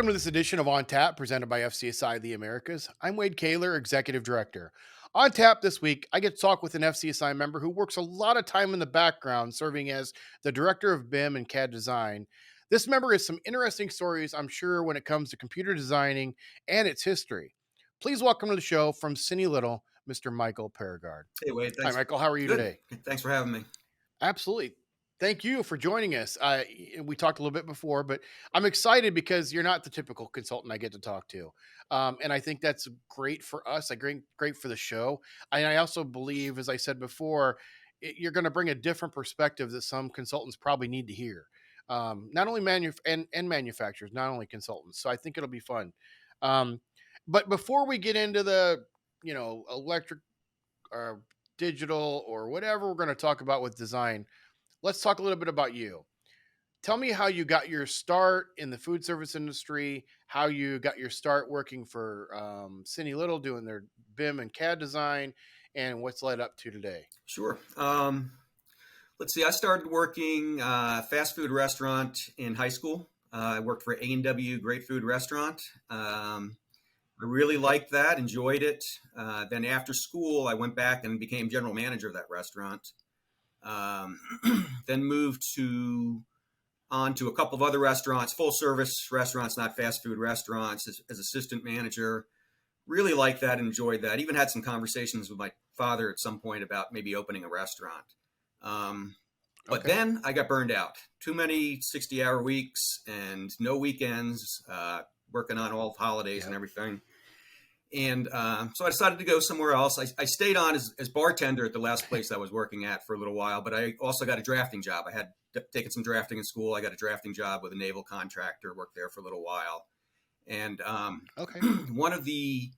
Welcome to this edition of On Tap, presented by FCSI the Americas. I'm Wade Kaler, Executive Director. On Tap this week, I get to talk with an FCSI member who works a lot of time in the background, serving as the Director of BIM and CAD Design. This member has some interesting stories, I'm sure, when it comes to computer designing and its history. Please welcome to the show from Cini Little, Mr. Michael Perigard. Hey, Wade, Hi, thanks. Michael. How are you Good. today? Thanks for having me. Absolutely. Thank you for joining us. We talked a little bit before, but I'm excited because you're not the typical consultant I get to talk to, and I think that's great for us. Great for the show. And I also believe, as I said before, you're going to bring a different perspective that some consultants probably need to hear. Not only and manufacturers, not only consultants. So I think it'll be fun. Um, but before we get into the electric or digital or whatever we're going to talk about with design, let's talk a little bit about you. Tell me how you got your start in the food service industry, how you got your start working for Cini Little doing their BIM and CAD design, and what's led up to today. Sure. Let's see. I started working fast food restaurant in high school. I worked for A&W Great Food Restaurant. I really liked that, enjoyed it. Then after school, I went back and became general manager of that restaurant. Then moved on to a couple of other restaurants, full service restaurants, not fast food restaurants, as assistant manager. Really liked that, enjoyed that. Even had some conversations with my father at some point about maybe opening a restaurant. But then I got burned out. Too many 60-hour weeks and no weekends, working on all holidays and everything. And so I decided to go somewhere else. I stayed on as bartender at the last place I was working at for a little while, but I also got a drafting job. I had taken some drafting in school. I got a drafting job with a naval contractor, worked there for a little while. And one of the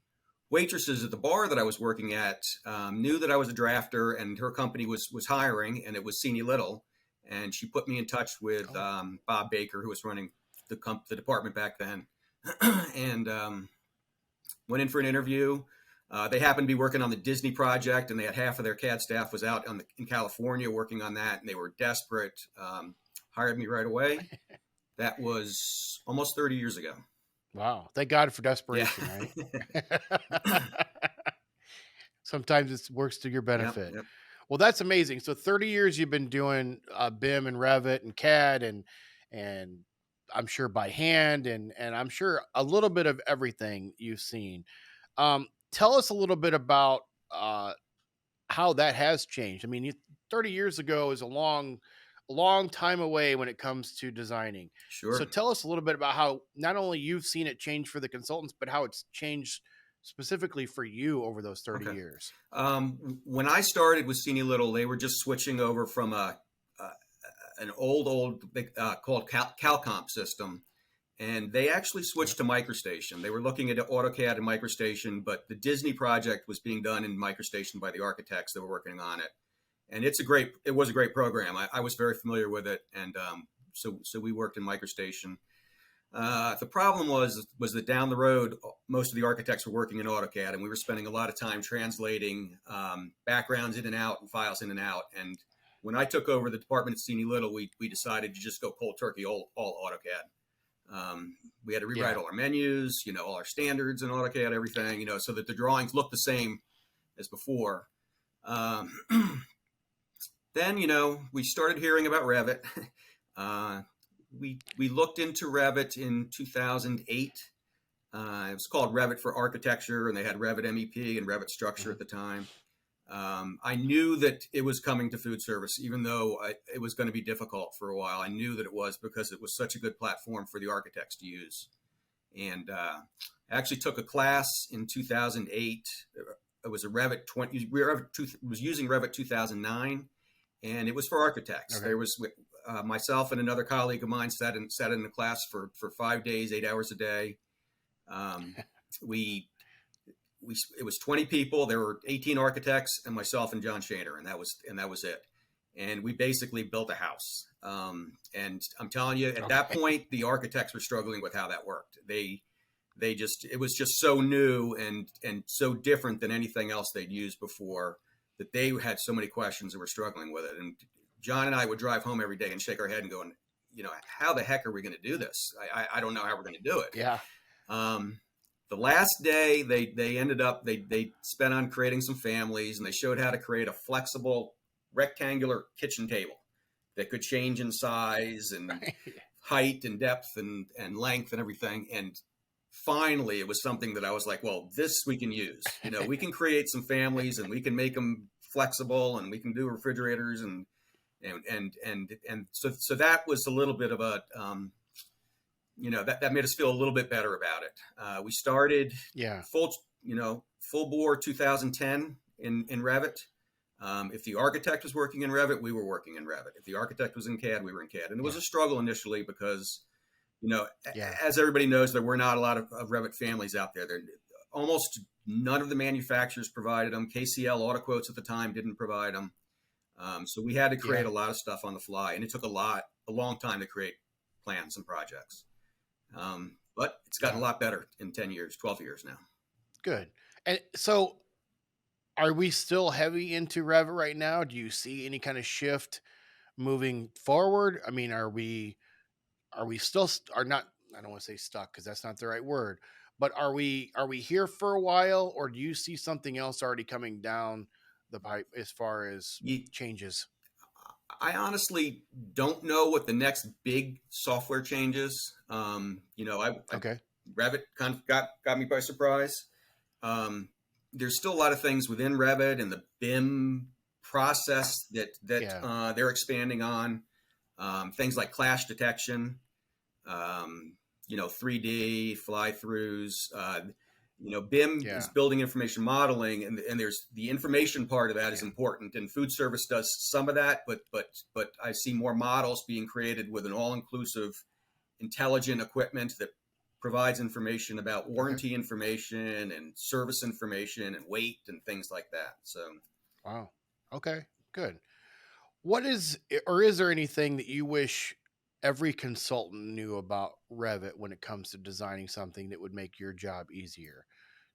waitresses at the bar that I was working at knew that I was a drafter, and her company was hiring, and it was Cini Little. And she put me in touch with Bob Baker, who was running the department back then. And went in for an interview. They happened to be working on the Disney project, and they had half of their CAD staff was out in California working on that, and they were desperate. Hired me right away. That was almost 30 years ago. Wow. Thank God for desperation, right? Sometimes it works to your benefit. Yep. Well, that's amazing. So 30 years you've been doing BIM and Revit and CAD and I'm sure by hand and I'm sure a little bit of everything you've seen. Tell us a little bit about how that has changed. I mean, 30 years ago is a long time away when it comes to designing. Sure. So tell us a little bit about how not only you've seen it change for the consultants, but how it's changed specifically for you over those 30 years. When I started with Cini Little, they were just switching over from an old called CalComp system, and they actually switched to MicroStation. They were looking at AutoCAD and MicroStation, but the Disney project was being done in MicroStation by the architects that were working on it. And it was a great program. I was very familiar with it, and so we worked in MicroStation. The problem was that down the road, most of the architects were working in AutoCAD, and we were spending a lot of time translating backgrounds in and out and files in and out. And when I took over the department at Cini Little, we decided to just go cold turkey all AutoCAD. We had to rewrite all our menus, all our standards in AutoCAD, everything, so that the drawings look the same as before. Then, we started hearing about Revit. We looked into Revit in 2008. It was called Revit for Architecture, and they had Revit MEP and Revit Structure at the time. I knew that it was coming to food service, even though it was going to be difficult for a while. I knew that it was because it was such a good platform for the architects to use. And I actually took a class in 2008. It was a Revit was using Revit 2009, and it was for architects. Okay. There was myself and another colleague of mine sat in the class for 5 days, 8 hours a day. It was 20 people. There were 18 architects and myself and John Shaner, and that was it. And we basically built a house. And I'm telling you, at that point, the architects were struggling with how that worked. It was just so new and so different than anything else they'd used before that they had so many questions and were struggling with it. And John and I would drive home every day and shake our head and go, how the heck are we going to do this? I don't know how we're going to do it. Yeah. Um, the last day they ended up, they spent on creating some families, and they showed how to create a flexible rectangular kitchen table that could change in size and Right. height and depth and length and everything. And finally, it was something that I was like, well, this we can use. We can create some families, and we can make them flexible, and we can do refrigerators, and so that was a little bit of a that made us feel a little bit better about it. We started Yeah. full full bore 2010 in Revit. If the architect was working in Revit, we were working in Revit. If the architect was in CAD, we were in CAD. And it was Yeah. a struggle initially because, Yeah. as everybody knows, there were not a lot of Revit families out there. Almost none of the manufacturers provided them. KCL AutoQuotes at the time didn't provide them. So we had to create Yeah. a lot of stuff on the fly, and it took a long time to create plans and projects. But it's gotten a Yeah. lot better in 10 years, 12 years now. Good. And so are we still heavy into Revit right now? Do you see any kind of shift moving forward? I mean, are we still are not, I don't want to say stuck because that's not the right word, but are we here for a while, or do you see something else already coming down the pipe as far as You, changes? I honestly don't know what the next big software changes. I Okay. Revit kind of got me by surprise. There's still a lot of things within Revit and the BIM process that Yeah. they're expanding on. Things like clash detection, 3D fly throughs. BIM is Yeah. building information modeling, and there's the information part of that is Yeah. important. And food service does some of that, but I see more models being created with an all-inclusive, intelligent equipment that provides information about Okay. warranty information and service information and weight and things like that. So Wow. Okay. Good. What is, or is there anything that you wish every consultant knew about Revit when it comes to designing something that would make your job easier?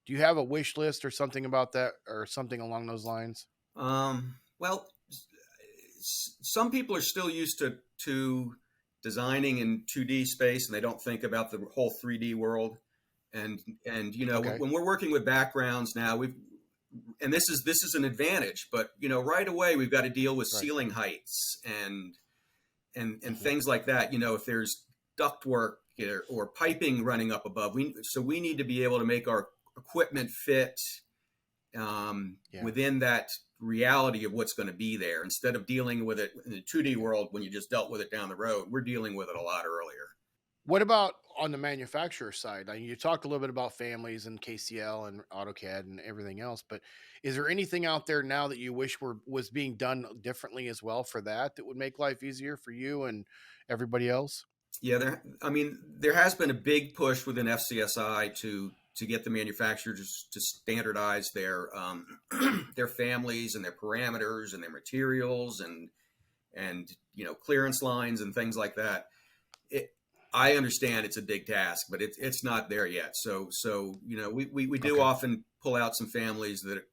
Do you have a wish list or something about that, or something along those lines? well, some people are still used to designing in 2D space, and they don't think about the whole 3D world. And Okay. when we're working with backgrounds now, and this is an advantage, but right away we've got to deal with Right. ceiling heights and Mhm. things like that. If there's ductwork or piping running up above, we need to be able to make our equipment fit Yeah. within that reality of what's going to be there, instead of dealing with it in the 2D world when you just dealt with it down the road. We're dealing with it a lot earlier. What about on the manufacturer side? I mean, you talked a little bit about families and KCL and AutoCAD and everything else, but is there anything out there now that you wish was being done differently as well for that would make life easier for you and everybody else? Yeah, there has been a big push within FCSI to get the manufacturers to standardize their families and their parameters and their materials and clearance lines and things like that. I understand it's a big task, but it's not there yet. So we do Okay. often pull out some families that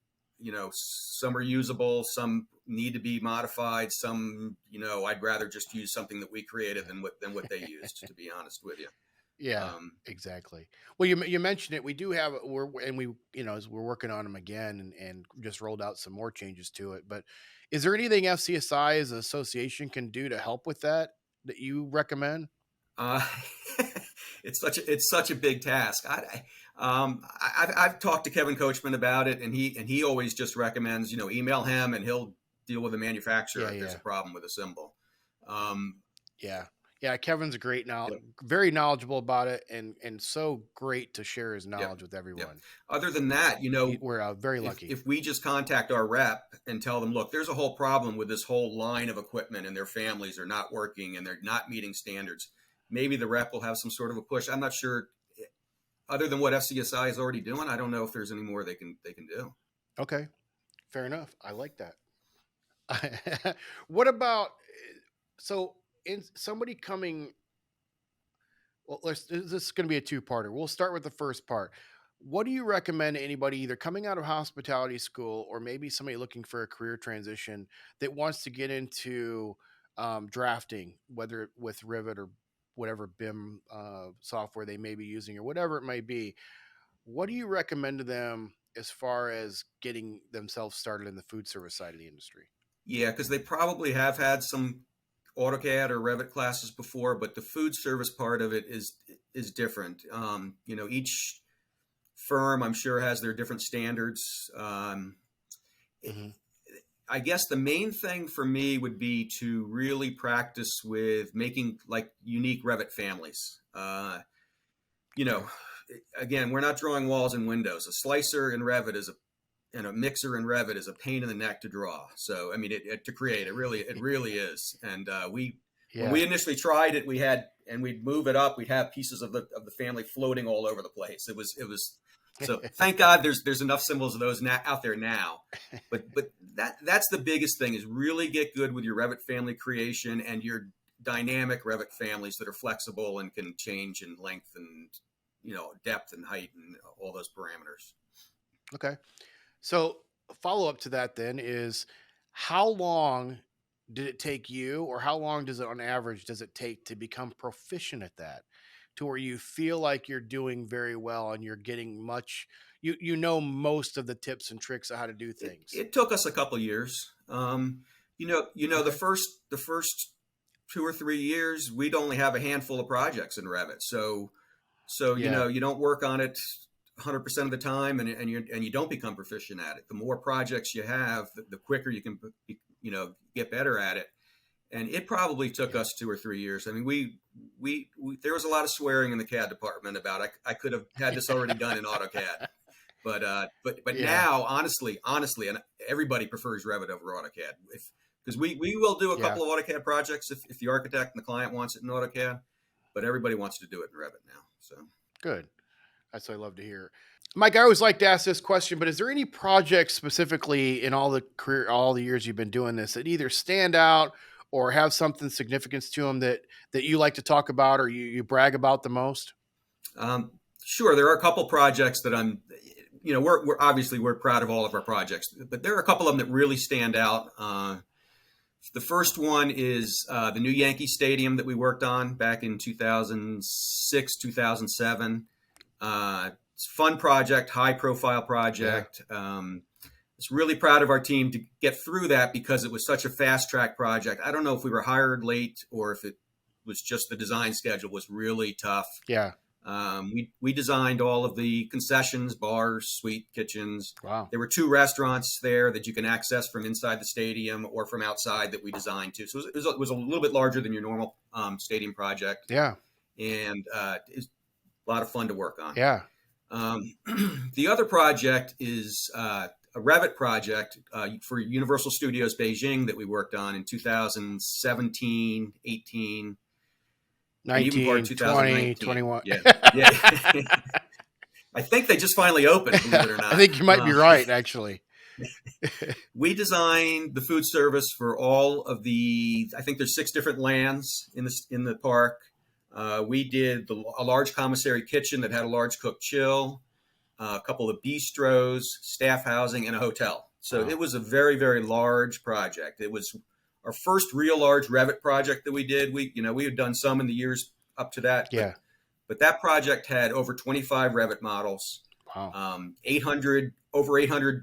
some are usable, some need to be modified, some I'd rather just use something that we created than what they used. To be honest with you. Yeah, Um, exactly. Well, you mentioned it. We do have, and we, as we're working on them again, and just rolled out some more changes to it. But is there anything FCSI as an association can do to help with that you recommend? Uh, it's such a big task. I've talked to Kevin Coachman about it, and he always just recommends email him, and he'll deal with the manufacturer Yeah, if there's yeah, a problem with a symbol. Um, yeah, yeah. Kevin's a great now, yep, very knowledgeable about it, and so great to share his yep, knowledge with yep. everyone. Other than that, We're very if lucky. if we just contact our rep and tell them, look, there's a whole problem with this whole line of equipment, and their families are not working and they're not meeting standards, maybe the rep will have some sort of a push. I'm not sure. Other than what FCSI is already doing, I don't know if there's any more they can do. Okay, fair enough. I like that. What about, so in somebody coming? Well, this is going to be a two-parter. We'll start with the first part. What do you recommend to anybody either coming out of hospitality school or maybe somebody looking for a career transition that wants to get into drafting, whether with Revit or whatever BIM software they may be using or whatever it may be, what do you recommend to them as far as getting themselves started in the food service side of the industry? Yeah, because they probably have had some AutoCAD or Revit classes before, but the food service part of it is different. Each firm, I'm sure, has their different standards. Hmm. I guess the main thing for me would be to really practice with making like unique Revit families. You Okay. know, Again, we're not drawing walls and windows. A slicer in Revit is and a mixer in Revit is a pain in the neck to draw. So, I mean, to create, it really is. And when Yeah. we initially tried it, we'd move it up. We'd have pieces of the family floating all over the place. So thank God there's enough symbols of those out there now. But that's the biggest thing is really get good with your Revit family creation and your dynamic Revit families that are flexible and can change in length and depth and height and all those parameters. Okay. So, follow up to that then is, how long did it take you, or how long does it on average does it take to become proficient at that, to where you feel like you're doing very well and you're getting much, you know most of the tips and tricks of how to do It, things? it took us a couple years. The Okay. first 2 or 3 years, we'd only have a handful of projects in Revit. So Yeah. you don't work on it 100% of the time, and you don't become proficient at it. The more projects you have, the quicker you can get better at it. And it probably took Yeah. us 2 or 3 years. I mean, we there was a lot of swearing in the CAD department about I could have had this already done in AutoCAD. But Yeah. now, honestly, and everybody prefers Revit over AutoCAD. Because we will do a Yeah. couple of AutoCAD projects if the architect and the client wants it in AutoCAD, but everybody wants to do it in Revit now. So Good. That's what I love to hear. Mike, I always like to ask this question, but is there any projects specifically in all the years you've been doing this, that either stand out or have something significance to them that you like to talk about, or you brag about the most? um, sure, there are a couple projects that we're obviously we're proud of all of our projects, but there are a couple of them that really stand out. The first one is the new Yankee Stadium that we worked on back in 2006, 2007. It's a fun project, high profile Yeah. project. It's really proud of our team to get through that because it was such a fast track project. I don't know if we were hired late or if it was just the design schedule was really tough. Yeah. We designed all of the concessions, bars, suite kitchens. Wow. There were 2 restaurants there that you can access from inside the stadium or from outside that we designed too. So it was a little bit larger than your normal stadium project, Yeah. and it's a lot of fun to work on. Yeah. The other project is a Revit project for Universal Studios Beijing that we worked on in 2017, 18, and even part of 19, 20, 2019. 21. Yeah, yeah. I think they just finally opened, believe it or I not. think you might be right, actually. We designed the food service for all of I think there's 6 different lands in the park. We did a large commissary kitchen that had a large cook chill, a couple of bistros, staff housing, and a hotel. So Wow. it was a very, very large project. It was our first real large Revit project that we did. We had done some in the years up to that, Yeah. but that project had over 25 Revit models. Wow. 800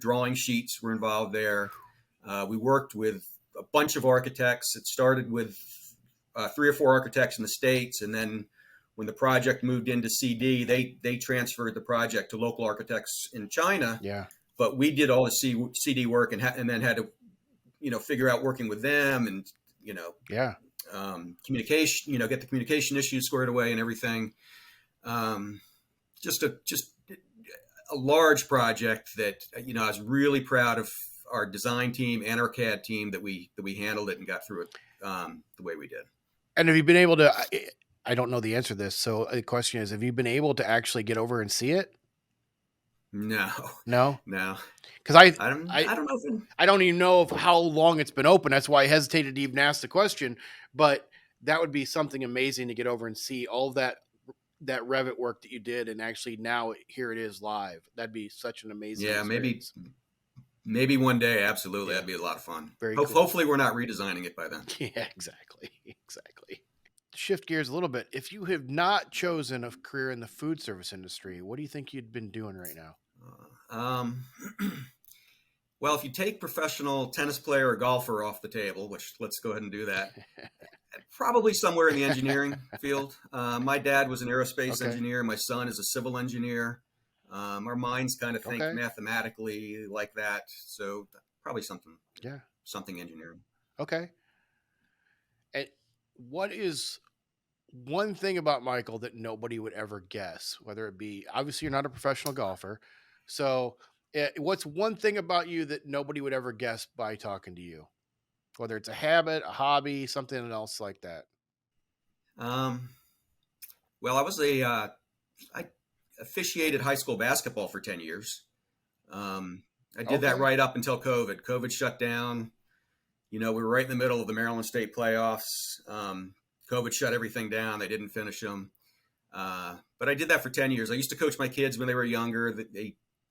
drawing sheets were involved there. We worked with a bunch of architects. It started with 3 or 4 architects in the States, and then when the project moved into CD, they transferred the project to local architects in China. Yeah. But we did all the CD work and then had to figure out working with them and Yeah. communication, get the communication issues squared away and everything. Just a large project that I was really proud of our design team and our CAD team that we handled it and got through it the way we did. And have you been able to? I don't know the answer to this, so the question is: have you been able to actually get over and see it? No, No, no, because I don't know if I don't even know of how long it's been open. That's why I hesitated to even ask the question. But that would be something amazing to get over and see all of that Revit work that you did, and actually now here it is live. That'd be such an amazing yeah, experience. Maybe one day, absolutely. Yeah, That'd be a lot of fun. very cool. Hopefully we're not redesigning it by then. Yeah, exactly. Exactly. Shift gears a little bit. If you have not chosen a career in the food service industry, what do you think you'd been doing right now? Um, well, if you take professional tennis player or golfer off the table, which let's go ahead and do that, probably somewhere in the engineering field. My dad was an aerospace Okay. engineer. My son is a civil engineer. Our minds kind of think Okay. mathematically like that. So probably Yeah. something engineering. Okay. And what is one thing about Michael that nobody would ever guess? Whether it be, obviously, you're not a professional golfer. So, what's one thing about you that nobody would ever guess by talking to you? Whether it's a habit, a hobby, something else like that. Um, well, I officiated high school basketball for 10 years. I did that Okay. right up until COVID. COVID shut down. We were right in the middle of the Maryland State playoffs. COVID shut everything down. They didn't finish them. But I did that for 10 years. I used to coach my kids when they were younger.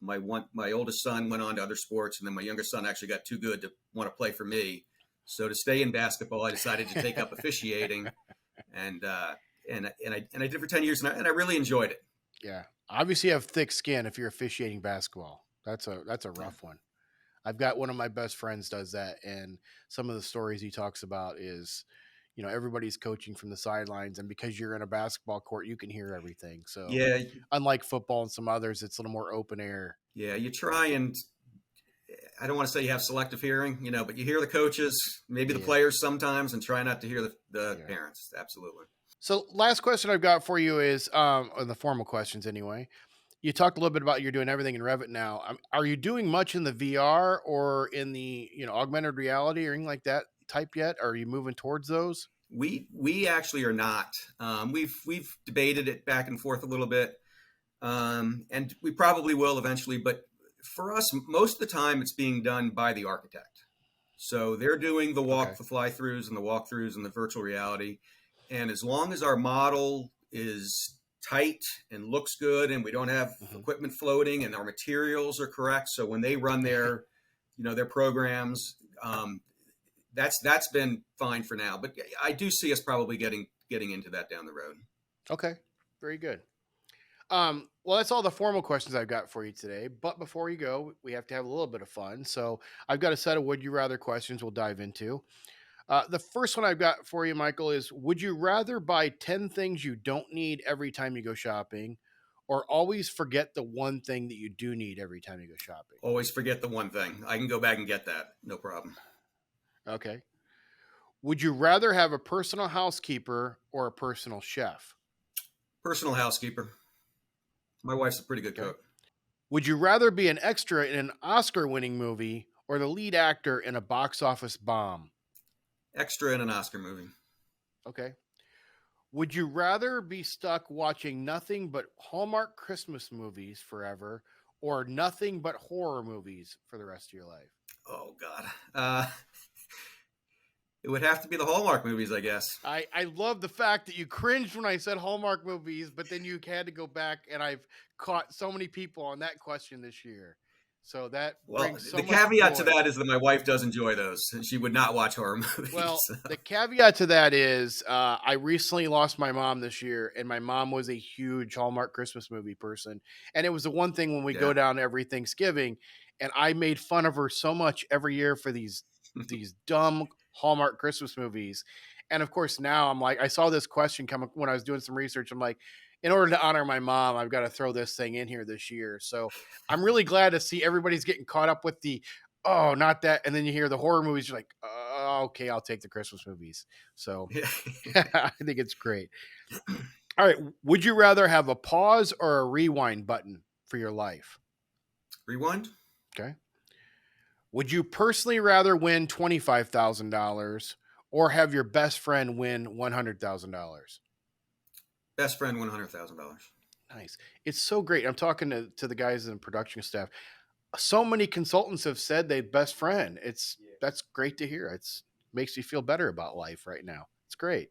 My oldest son went on to other sports, and then my younger son actually got too good to want to play for me. So to stay in basketball, I decided to take up officiating, and I did it for 10 years, and I really enjoyed it. Yeah. Obviously, you have thick skin if you're officiating basketball. That's a Yeah. rough one. I've got one of my best friends does that, and some of the stories he talks about is, everybody's coaching from the sidelines, and because you're in a basketball court, you can hear everything. So, Yeah, unlike football and some others, it's a little more open air. yeah. You try and I don't want to say you have selective hearing, but you hear the coaches, maybe the Yeah, players sometimes, and try not to hear the yeah. parents. Absolutely. So, last question I've got for you is, or the formal questions anyway. You talked a little bit about you're doing everything in Revit now. Are you doing much in the VR or in the augmented reality or anything like that type yet? Are you moving towards those? We actually are not. We've debated it back and forth a little bit, and we probably will eventually. But for us, most of the time, it's being done by the architect. So they're doing Okay. the fly throughs and the walkthroughs and the virtual reality. And as long as our model is tight and looks good, and we don't have Hmm. equipment floating, and our materials are correct, so when they run their programs, that's been fine for now. But I do see us probably getting into that down the road. Okay. Very good. Well, that's all the formal questions I've got for you today. But before you go, we have to have a little bit of fun. So I've got a set of would you rather questions we'll dive into. The first one I've got for you, Michael, is would you rather buy 10 things you don't need every time you go shopping or always forget the one thing that you do need every time you go shopping? Always forget the one thing. I can go back and get that, no problem. Okay. Would you rather have a personal housekeeper or a personal chef? Personal housekeeper. My wife's a pretty good Okay. cook. Would you rather be an extra in an Oscar winning movie or the lead actor in a box office bomb? Extra in an Oscar movie. Okay. Would you rather be stuck watching nothing but Hallmark Christmas movies forever or nothing but horror movies for the rest of your life? Oh God. It would have to be the Hallmark movies, I guess. I love the fact that you cringed when I said Hallmark movies, but then you had to go back, and I've caught so many people on that question this year. So that Well, brings so the much caveat to joy. that is that my wife does enjoy those. She would not watch horror Well, movies. the caveat to that is I recently lost my mom this year, and my mom was a huge Hallmark Christmas movie person. And it was the one thing when we go Yeah. down every Thanksgiving, and I made fun of her so much every year for these dumb Hallmark Christmas movies. And of course, now I'm like, I saw this question come up when I was doing some research. I'm like, in order to honor my mom, I've got to throw this thing in here this year. So I'm really glad to see everybody's getting caught up with the oh, not that. And then you hear the horror movies, you're like, oh, okay, I'll take the Christmas movies. So I think it's great. All right. Would you rather have a pause or a rewind button for your life? Rewind. Okay. Would you personally rather win $25,000 or have your best friend win $100,000? Best friend, $100,000. Nice. It's so great. I'm talking to the guys in production staff. So many consultants have said they best friend. That's great to hear. It's makes you feel better about life right now. It's great.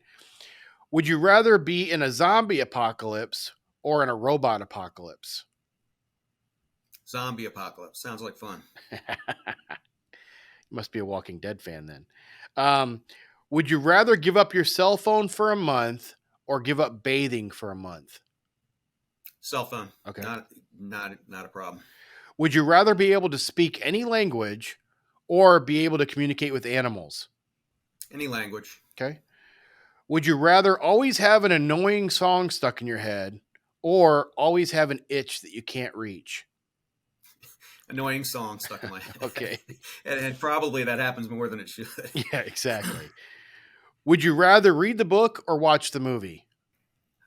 Would you rather be in a zombie apocalypse or in a robot apocalypse? Zombie apocalypse. Sounds like fun. You must be a Walking Dead fan then. Would you rather give up your cell phone for a month or give up bathing for a month? Cell phone. Okay. Not a problem. Would you rather be able to speak any language or be able to communicate with animals? Any language. Okay. Would you rather always have an annoying song stuck in your head or always have an itch that you can't reach? Annoying song stuck in my head. Okay. and probably that happens more than it should. Yeah, exactly. Would you rather read the book or watch the movie?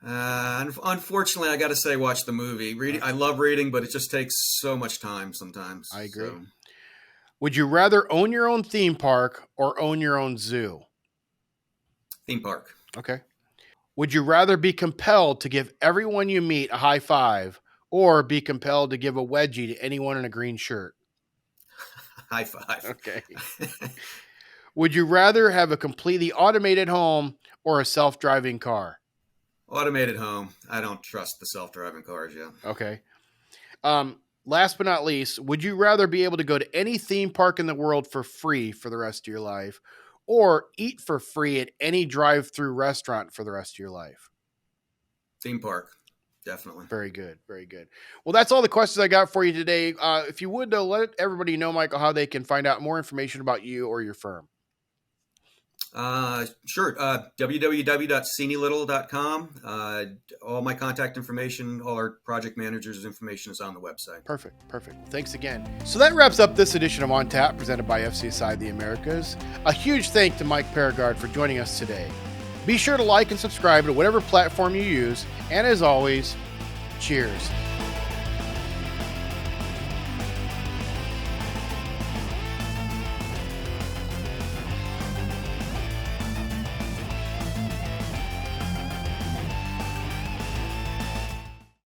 Unfortunately, I got to say, watch the movie. Reading, I love reading, but it just takes so much time sometimes. I agree. So. Would you rather own your own theme park or own your own zoo? Theme park. Okay. Would you rather be compelled to give everyone you meet a high five or be compelled to give a wedgie to anyone in a green shirt? High five. Okay. Would you rather have a completely automated home or a self-driving car? Automated home. I don't trust the self-driving cars yet. Okay. Last but not least, would you rather be able to go to any theme park in the world for free for the rest of your life or eat for free at any drive-through restaurant for the rest of your life? Theme park. Definitely. Very good. Very good. Well, that's all the questions I got for you today. If you would, let everybody know, Michael, how they can find out more information about you or your firm. Sure. www.cinilittle.com. All my contact information, all our project managers' information is on the website. Perfect. Thanks again. So that wraps up this edition of On Tap presented by FCSI the Americas. A huge thank to Mike Perigard for joining us today. Be sure to like and subscribe to whatever platform you use. And as always, cheers.